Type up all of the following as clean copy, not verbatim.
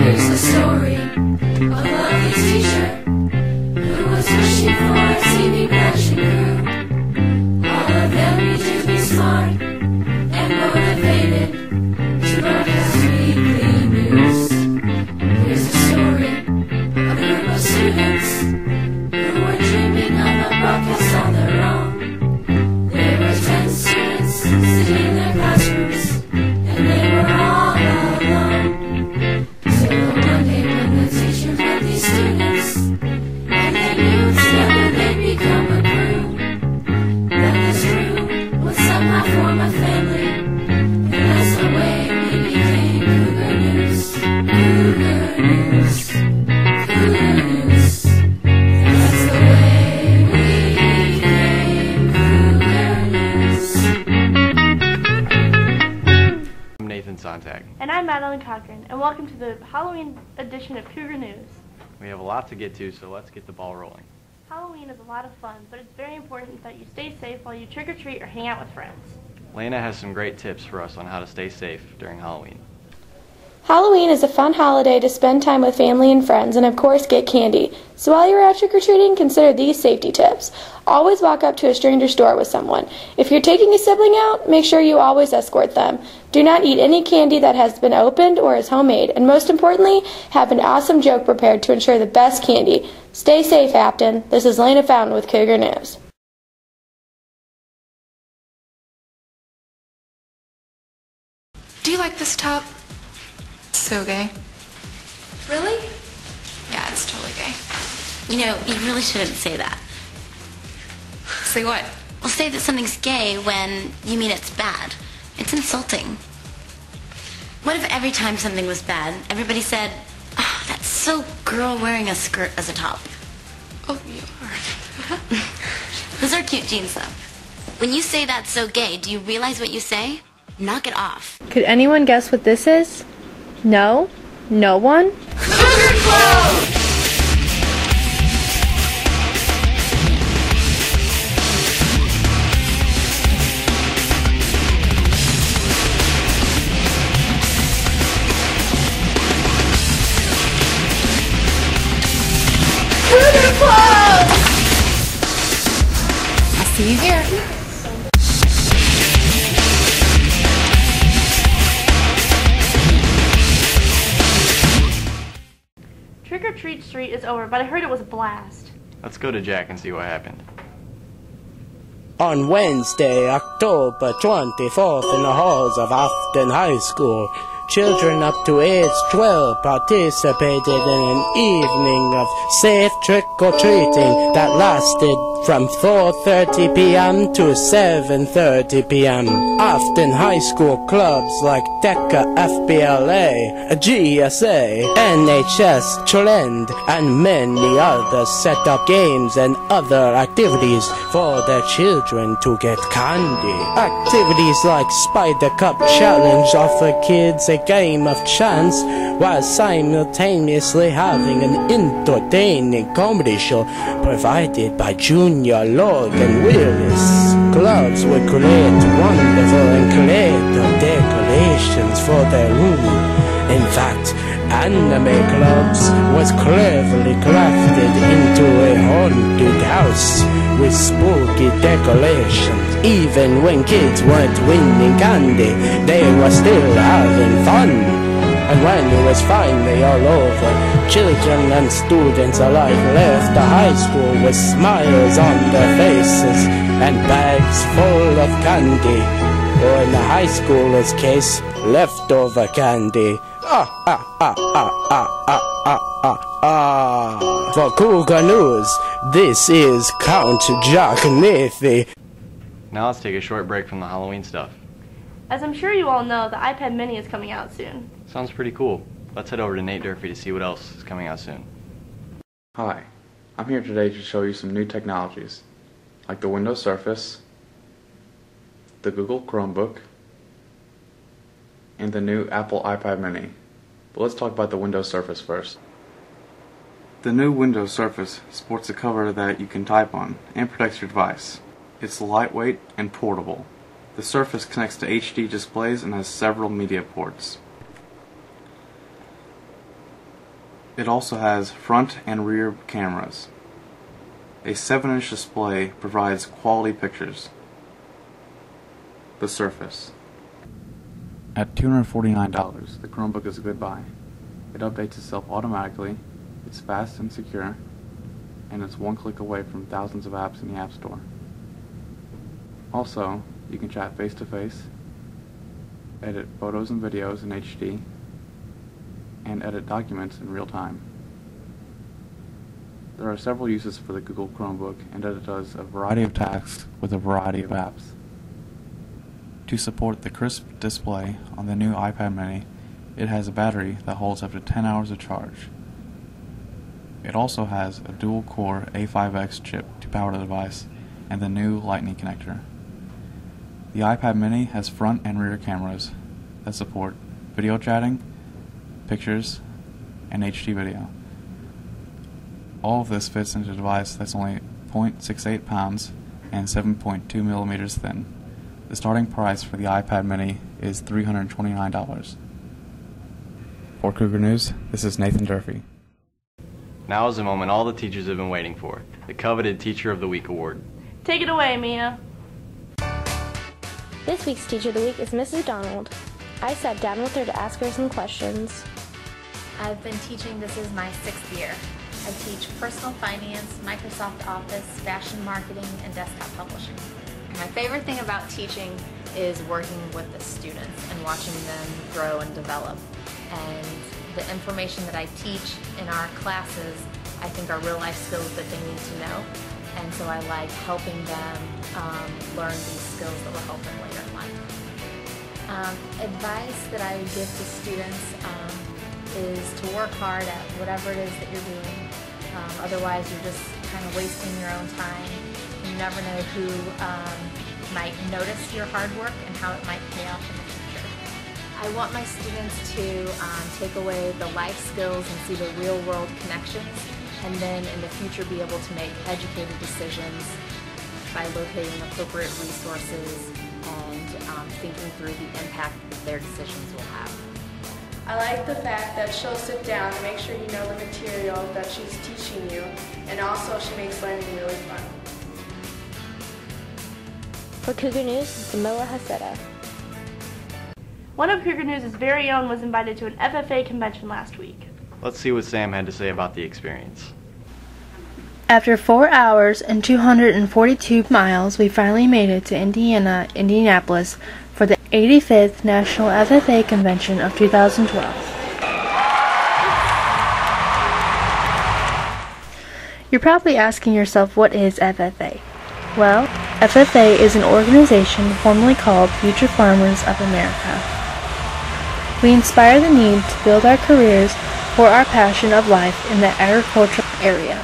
Here's the story of a lovely teacher who was wishing for a TV production crew. All of them needed to be smart and motivated to broadcast weekly news. Here's the story of a group of students who were dreaming of a broadcast on their own. There were 10 students sitting in their classrooms, and they were all alone. So one day when the teacher met these students, and they knew together they'd become a crew, that this crew would somehow form a family, and that's the way we became Cougar News. Cougar News. Cougar News. That's the way we became Cougar News. I'm Nathan Sontag. And I'm Madeline Cochran, and welcome to the Halloween edition of Cougar News. We have a lot to get to, so let's get the ball rolling. Halloween is a lot of fun, but it's very important that you stay safe while you trick-or-treat or hang out with friends. Lena has some great tips for us on how to stay safe during Halloween. Halloween is a fun holiday to spend time with family and friends and of course get candy. So while you're out trick-or-treating, consider these safety tips. Always walk up to a stranger's door with someone. If you're taking a sibling out, make sure you always escort them. Do not eat any candy that has been opened or is homemade. And most importantly, have an awesome joke prepared to ensure the best candy. Stay safe, Afton. This is Lena Fountain with Cougar News. Do you like this top? So gay. Really? Yeah, it's totally gay. You know, you really shouldn't say that. Say what? Well, say that something's gay when you mean it's bad. It's insulting. What if every time something was bad, everybody said, "Oh, that's so girl wearing a skirt as a top"? Oh, you are. Those are cute jeans, though. When you say that's so gay, do you realize what you say? Knock it off. Could anyone guess what this is? No? No one? Cougar Club! Cougar Club! I'll see you here. Trick-or-treat Street is over, but I heard it was a blast. Let's go to Jack and see what happened. On Wednesday, October 24th, in the halls of Afton High School, children up to age 12 participated in an evening of safe trick-or-treating that lasted from 4:30 p.m. to 7:30 p.m. Afton High School clubs like DECA FBLA, GSA, NHS Trend, and many others set up games and other activities for their children to get candy. Activities like Spider Cup Challenge offer kids a game of chance while simultaneously having an entertaining comedy show provided by Junior Logan Willis. Clubs would create wonderful and clever decorations for their room. In fact, Anime Clubs was cleverly crafted into a haunted house with spooky decorations. Even when kids weren't winning candy, they were still having fun. And when it was finally all over, children and students alike left the high school with smiles on their faces and bags full of candy, or in the high schoolers' case, leftover candy. For Cougar News, this is Count Jack Nathy. Now let's take a short break from the Halloween stuff. As I'm sure you all know, the iPad mini is coming out soon. Sounds pretty cool. Let's head over to Nate Durfee to see what else is coming out soon. Hi, I'm here today to show you some new technologies, like the Windows Surface, the Google Chromebook, and the new Apple iPad mini. But let's talk about the Windows Surface first. The new Windows Surface sports a cover that you can type on and protects your device. It's lightweight and portable. The Surface connects to HD displays and has several media ports. It also has front and rear cameras. A 7-inch display provides quality pictures. The Surface. At $249, the Chromebook is a good buy. It updates itself automatically, it's fast and secure, and it's one click away from thousands of apps in the App Store. Also, you can chat face-to-face, edit photos and videos in HD, and edit documents in real time. There are several uses for the Google Chromebook, and it does a variety of tasks with a variety of apps. To support the crisp display on the new iPad mini, it has a battery that holds up to 10 hours of charge. It also has a dual-core A5X chip to power the device and the new Lightning connector. The iPad mini has front and rear cameras that support video chatting, pictures, and HD video. All of this fits into a device that's only 0.68 pounds and 7.2 millimeters thin. The starting price for the iPad mini is $329. For Cougar News, this is Nathan Durfee. Now is the moment all the teachers have been waiting for, the coveted Teacher of the Week award. Take it away, Mia. This week's Teacher of the Week is Mrs. Donald. I sat down with her to ask her some questions. I've been teaching, this is my 6th year. I teach personal finance, Microsoft Office, fashion marketing, and desktop publishing. My favorite thing about teaching is working with the students and watching them grow and develop. And the information that I teach in our classes, I think are real life skills that they need to know. And so I like helping them learn these skills that will help them later in life. Advice that I would give to students is to work hard at whatever it is that you're doing. Otherwise, you're just kind of wasting your own time. You never know who might notice your hard work and how it might pay off in the future. I want my students to take away the life skills and see the real world connections, and then in the future be able to make educated decisions by locating appropriate resources and thinking through the impact that their decisions will have. I like the fact that she'll sit down and make sure you know the material that she's teaching you, and also she makes learning really fun. For Cougar News, Samoa Haseda. One of Cougar News' very own was invited to an FFA convention last week. Let's see what Sam had to say about the experience. After 4 hours and 242 miles, we finally made it to Indianapolis for the 85th National FFA Convention of 2012. You're probably asking yourself, what is FFA? Well, FFA is an organization formerly called Future Farmers of America. We inspire the need to build our careers for our passion of life in the agricultural area.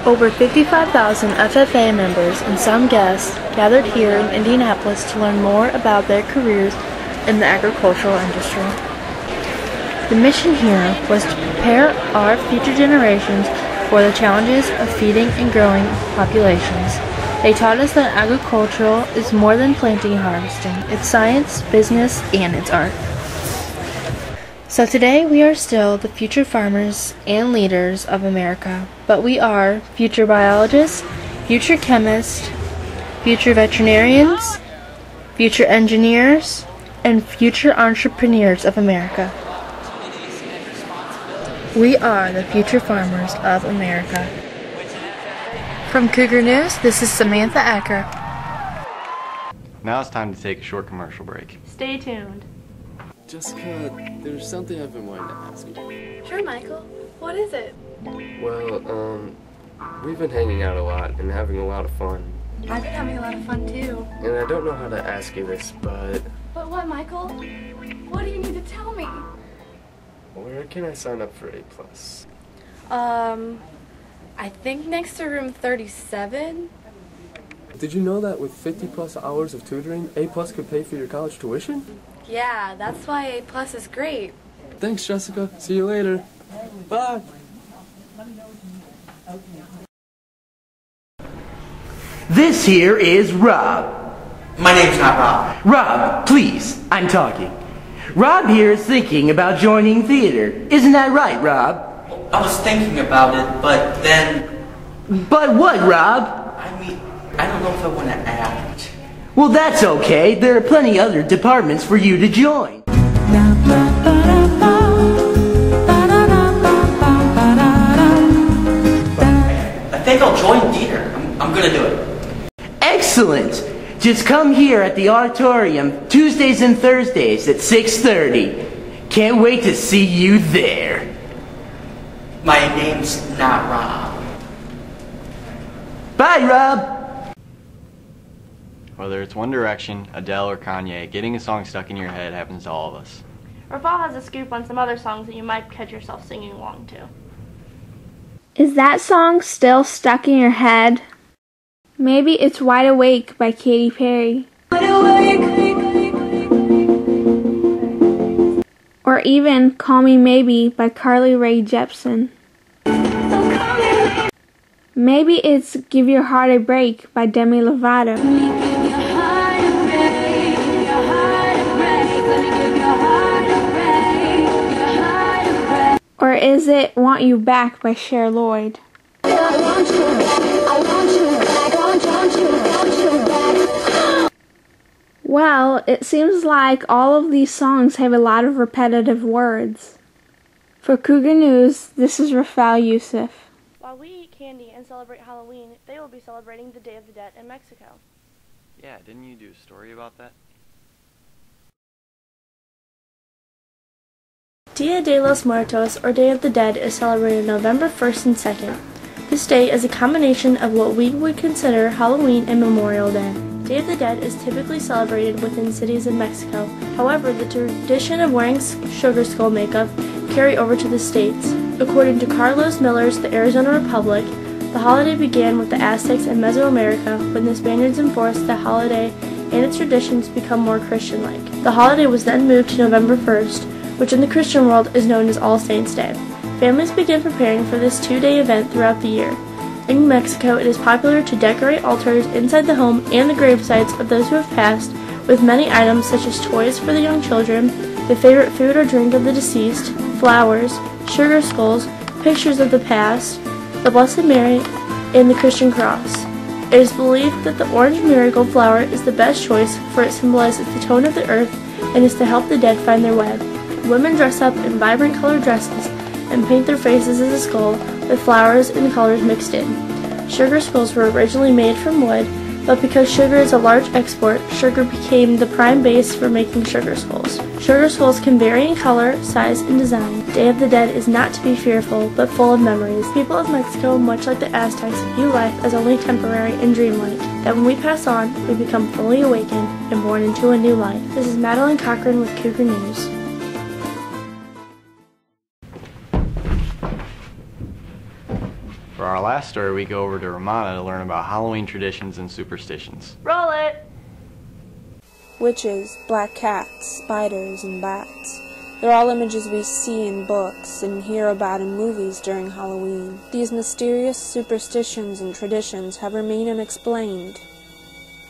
Over 55,000 FFA members and some guests gathered here in Indianapolis to learn more about their careers in the agricultural industry. The mission here was to prepare our future generations for the challenges of feeding and growing populations. They taught us that agricultural is more than planting and harvesting. It's science, business, and it's art. So today we are still the future farmers and leaders of America, but we are future biologists, future chemists, future veterinarians, future engineers, and future entrepreneurs of America. We are the future farmers of America. From Cougar News, this is Samantha Acker. Now it's time to take a short commercial break. Stay tuned. Jessica, there's something I've been wanting to ask you. Sure, Michael. What is it? Well, we've been hanging out a lot and having a lot of fun. I've been having a lot of fun too. And I don't know how to ask you this, but... But what, Michael? What do you need to tell me? Where can I sign up for A+? I think next to room 37. Did you know that with 50+ hours of tutoring, A+ could pay for your college tuition? Yeah, that's why A+ is great. Thanks, Jessica. See you later. Bye. This here is Rob. My name's not Rob. Rob, please, I'm talking. Rob here is thinking about joining theater. Isn't that right, Rob? I was thinking about it, but then... But what, Rob? I don't know if I want to act. Well, that's okay. There are plenty other departments for you to join. I think I'll join theater. I'm gonna do it. Excellent. Just come here at the auditorium Tuesdays and Thursdays at 6:30. Can't wait to see you there. My name's not Rob. Bye, Rob. Whether it's One Direction, Adele, or Kanye, getting a song stuck in your head happens to all of us. Rafal has a scoop on some other songs that you might catch yourself singing along to. Is that song still stuck in your head? Maybe it's Wide Awake by Katy Perry. Or even Call Me Maybe by Carly Rae Jepsen. Maybe it's Give Your Heart a Break by Demi Lovato. Or is it Want You Back by Cher Lloyd? Well, it seems like all of these songs have a lot of repetitive words. For Cougar News, this is Rafael Youssef. While we eat candy and celebrate Halloween, they will be celebrating the Day of the Dead in Mexico. Yeah, didn't you do a story about that? Dia de los Muertos, or Day of the Dead, is celebrated November 1st and 2nd. This day is a combination of what we would consider Halloween and Memorial Day. Day of the Dead is typically celebrated within cities in Mexico. However, the tradition of wearing sugar skull makeup carry over to the States. According to Carlos Miller's The Arizona Republic, the holiday began with the Aztecs in Mesoamerica when the Spaniards enforced the holiday and its traditions become more Christian-like. The holiday was then moved to November 1st, which in the Christian world is known as All Saints' Day. Families begin preparing for this two-day event throughout the year. In Mexico, it is popular to decorate altars inside the home and the gravesites of those who have passed with many items such as toys for the young children, the favorite food or drink of the deceased, flowers, sugar skulls, pictures of the past, the Blessed Mary, and the Christian cross. It is believed that the orange marigold flower is the best choice, for it symbolizes the tone of the earth and is to help the dead find their way. Women dress up in vibrant colored dresses and paint their faces as a skull with flowers and colors mixed in. Sugar skulls were originally made from wood, but because sugar is a large export, sugar became the prime base for making sugar skulls. Sugar skulls can vary in color, size, and design. Day of the Dead is not to be fearful, but full of memories. People of Mexico, much like the Aztecs, view life as only temporary and dreamlike. That when we pass on, we become fully awakened and born into a new life. This is Madeline Cochran with Cougar News. For our last story, we go over to Ramada to learn about Halloween traditions and superstitions. Roll it! Witches, black cats, spiders, and bats. They're all images we see in books and hear about in movies during Halloween. These mysterious superstitions and traditions have remained unexplained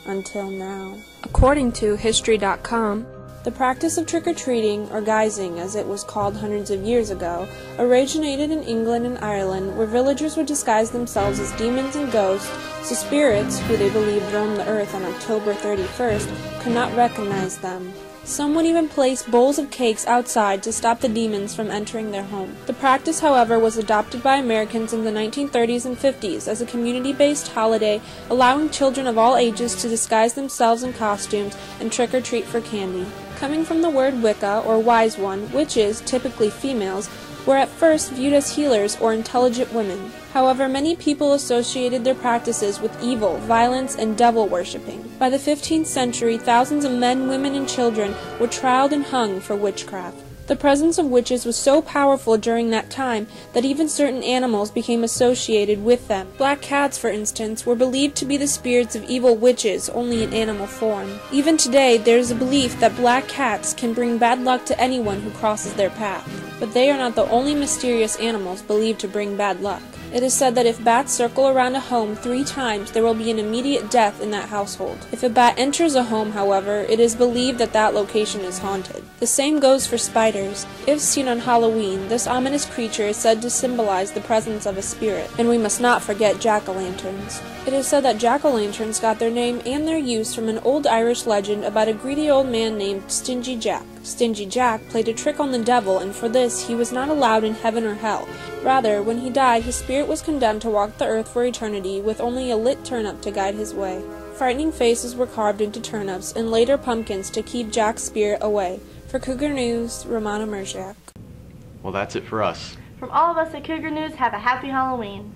until now. According to History.com, the practice of trick-or-treating, or guising as it was called hundreds of years ago, originated in England and Ireland, where villagers would disguise themselves as demons and ghosts, so spirits, who they believed roamed the earth on October 31st, could not recognize them. Some would even place bowls of cakes outside to stop the demons from entering their home. The practice, however, was adopted by Americans in the 1930s and 50s as a community-based holiday, allowing children of all ages to disguise themselves in costumes and trick-or-treat for candy. Coming from the word Wicca, or wise one, witches, typically females, were at first viewed as healers or intelligent women. However, many people associated their practices with evil, violence, and devil worshipping. By the 15th century, thousands of men, women, and children were trialed and hung for witchcraft. The presence of witches was so powerful during that time that even certain animals became associated with them. Black cats, for instance, were believed to be the spirits of evil witches, only in animal form. Even today, there is a belief that black cats can bring bad luck to anyone who crosses their path. But they are not the only mysterious animals believed to bring bad luck. It is said that if bats circle around a home 3 times, there will be an immediate death in that household. If a bat enters a home, however, it is believed that that location is haunted. The same goes for spiders. If seen on Halloween, this ominous creature is said to symbolize the presence of a spirit. And we must not forget jack-o'-lanterns. It is said that jack-o'-lanterns got their name and their use from an old Irish legend about a greedy old man named Stingy Jack. Stingy Jack played a trick on the devil, and for this he was not allowed in heaven or hell. Rather, when he died, his spirit was condemned to walk the earth for eternity with only a lit turnip to guide his way. Frightening faces were carved into turnips and later pumpkins to keep Jack's spirit away. For Cougar News, Romana Merziak. Well, that's it for us. From all of us at Cougar News, have a happy Halloween.